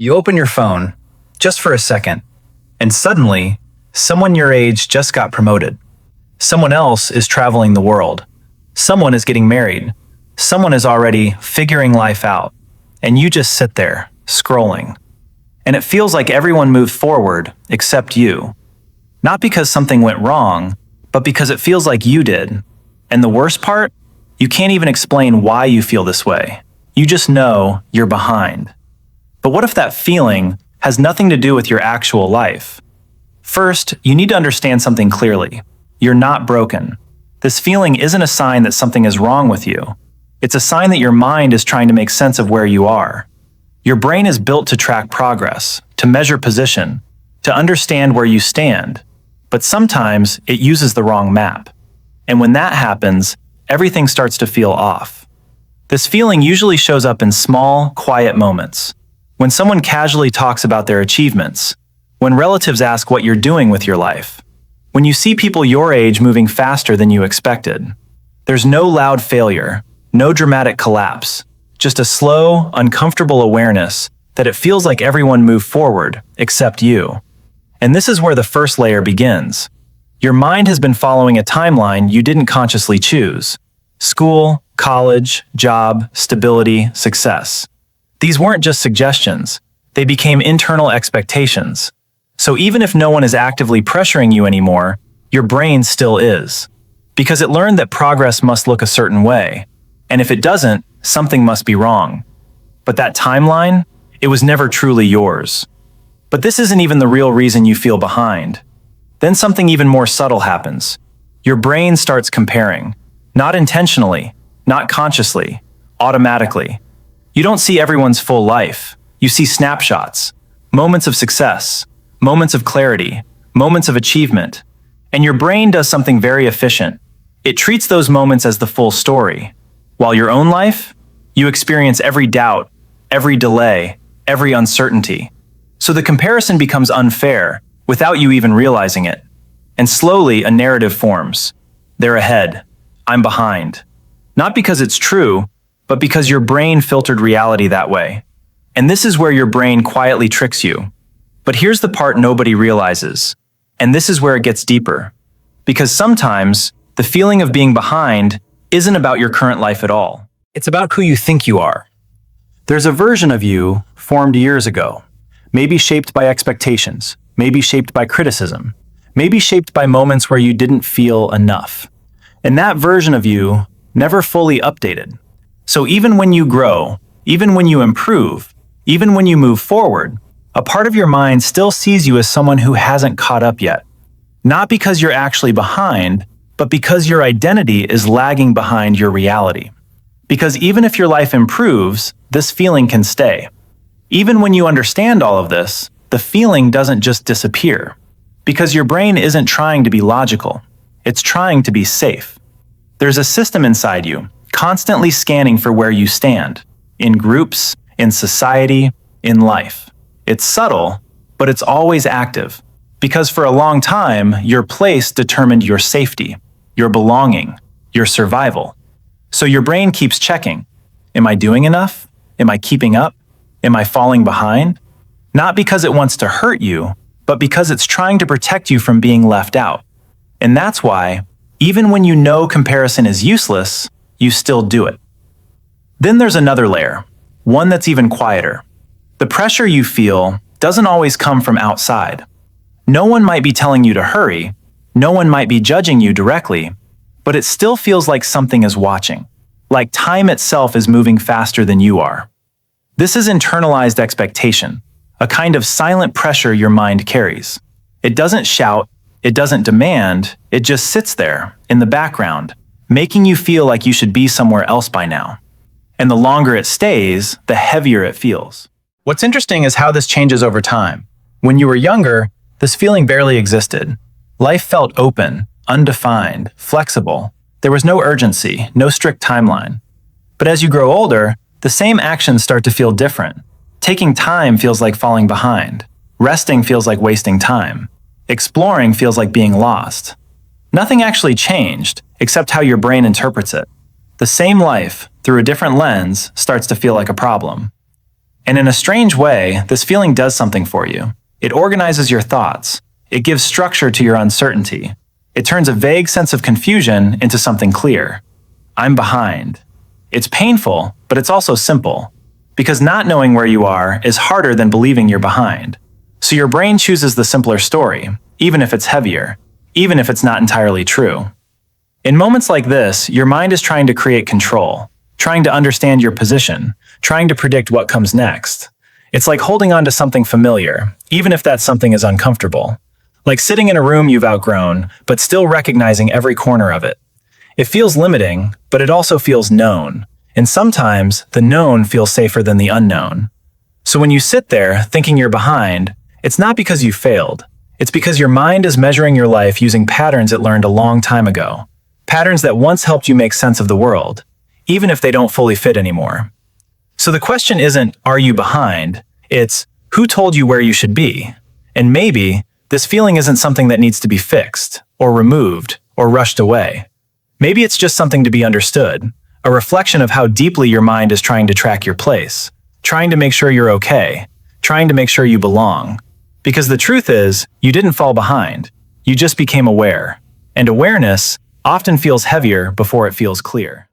You open your phone, just for a second, and suddenly, someone your age just got promoted. Someone else is traveling the world. Someone is getting married. Someone is already figuring life out. And you just sit there, scrolling. And it feels like everyone moved forward except you. Not because something went wrong, but because it feels like you did. And the worst part? You can't even explain why you feel this way. You just know you're behind. But what if that feeling has nothing to do with your actual life? First, you need to understand something clearly. You're not broken. This feeling isn't a sign that something is wrong with you. It's a sign that your mind is trying to make sense of where you are. Your brain is built to track progress, to measure position, to understand where you stand. But sometimes it uses the wrong map. And when that happens, everything starts to feel off. This feeling usually shows up in small, quiet moments. When someone casually talks about their achievements, when relatives ask what you're doing with your life, when you see people your age moving faster than you expected. There's no loud failure, no dramatic collapse, just a slow, uncomfortable awareness that it feels like everyone moved forward except you. And this is where the first layer begins. Your mind has been following a timeline you didn't consciously choose. School, college, job, stability, success. These weren't just suggestions, they became internal expectations. So even if no one is actively pressuring you anymore, your brain still is. Because it learned that progress must look a certain way. And if it doesn't, something must be wrong. But that timeline, it was never truly yours. But this isn't even the real reason you feel behind. Then something even more subtle happens. Your brain starts comparing. Not intentionally, not consciously, automatically. You don't see everyone's full life. You see snapshots, moments of success, moments of clarity, moments of achievement. And your brain does something very efficient. It treats those moments as the full story. While your own life, you experience every doubt, every delay, every uncertainty. So the comparison becomes unfair without you even realizing it. And slowly a narrative forms. They're ahead. I'm behind. Not because it's true, but because your brain filtered reality that way. And this is where your brain quietly tricks you. But here's the part nobody realizes. And this is where it gets deeper. Because sometimes, the feeling of being behind isn't about your current life at all. It's about who you think you are. There's a version of you formed years ago, maybe shaped by expectations, maybe shaped by criticism, maybe shaped by moments where you didn't feel enough. And that version of you never fully updated. So even when you grow, even when you improve, even when you move forward, a part of your mind still sees you as someone who hasn't caught up yet. Not because you're actually behind, but because your identity is lagging behind your reality. Because even if your life improves, this feeling can stay. Even when you understand all of this, the feeling doesn't just disappear. Because your brain isn't trying to be logical. It's trying to be safe. There's a system inside you, constantly scanning for where you stand. In groups, in society, in life. It's subtle, but it's always active. Because for a long time, your place determined your safety, your belonging, your survival. So your brain keeps checking. Am I doing enough? Am I keeping up? Am I falling behind? Not because it wants to hurt you, but because it's trying to protect you from being left out. And that's why, even when you know comparison is useless, you still do it. Then there's another layer, one that's even quieter. The pressure you feel doesn't always come from outside. No one might be telling you to hurry, no one might be judging you directly, but it still feels like something is watching, like time itself is moving faster than you are. This is internalized expectation, a kind of silent pressure your mind carries. It doesn't shout, it doesn't demand, it just sits there, in the background, making you feel like you should be somewhere else by now. And the longer it stays, the heavier it feels. What's interesting is how this changes over time. When you were younger, this feeling barely existed. Life felt open, undefined, flexible. There was no urgency, no strict timeline. But as you grow older, the same actions start to feel different. Taking time feels like falling behind. Resting feels like wasting time. Exploring feels like being lost. Nothing actually changed, except how your brain interprets it. The same life, through a different lens, starts to feel like a problem. And in a strange way, this feeling does something for you. It organizes your thoughts. It gives structure to your uncertainty. It turns a vague sense of confusion into something clear. I'm behind. It's painful, but it's also simple. Because not knowing where you are is harder than believing you're behind. So your brain chooses the simpler story, even if it's heavier, even if it's not entirely true. In moments like this, your mind is trying to create control, trying to understand your position, trying to predict what comes next. It's like holding on to something familiar, even if that something is uncomfortable. Like sitting in a room you've outgrown, but still recognizing every corner of it. It feels limiting, but it also feels known. And sometimes, the known feels safer than the unknown. So when you sit there, thinking you're behind, it's not because you failed. It's because your mind is measuring your life using patterns it learned a long time ago. Patterns that once helped you make sense of the world, even if they don't fully fit anymore. So the question isn't, are you behind? It's, who told you where you should be? And maybe, this feeling isn't something that needs to be fixed, or removed, or rushed away. Maybe it's just something to be understood, a reflection of how deeply your mind is trying to track your place, trying to make sure you're okay, trying to make sure you belong. Because the truth is, you didn't fall behind, you just became aware. And awareness often feels heavier before it feels clear.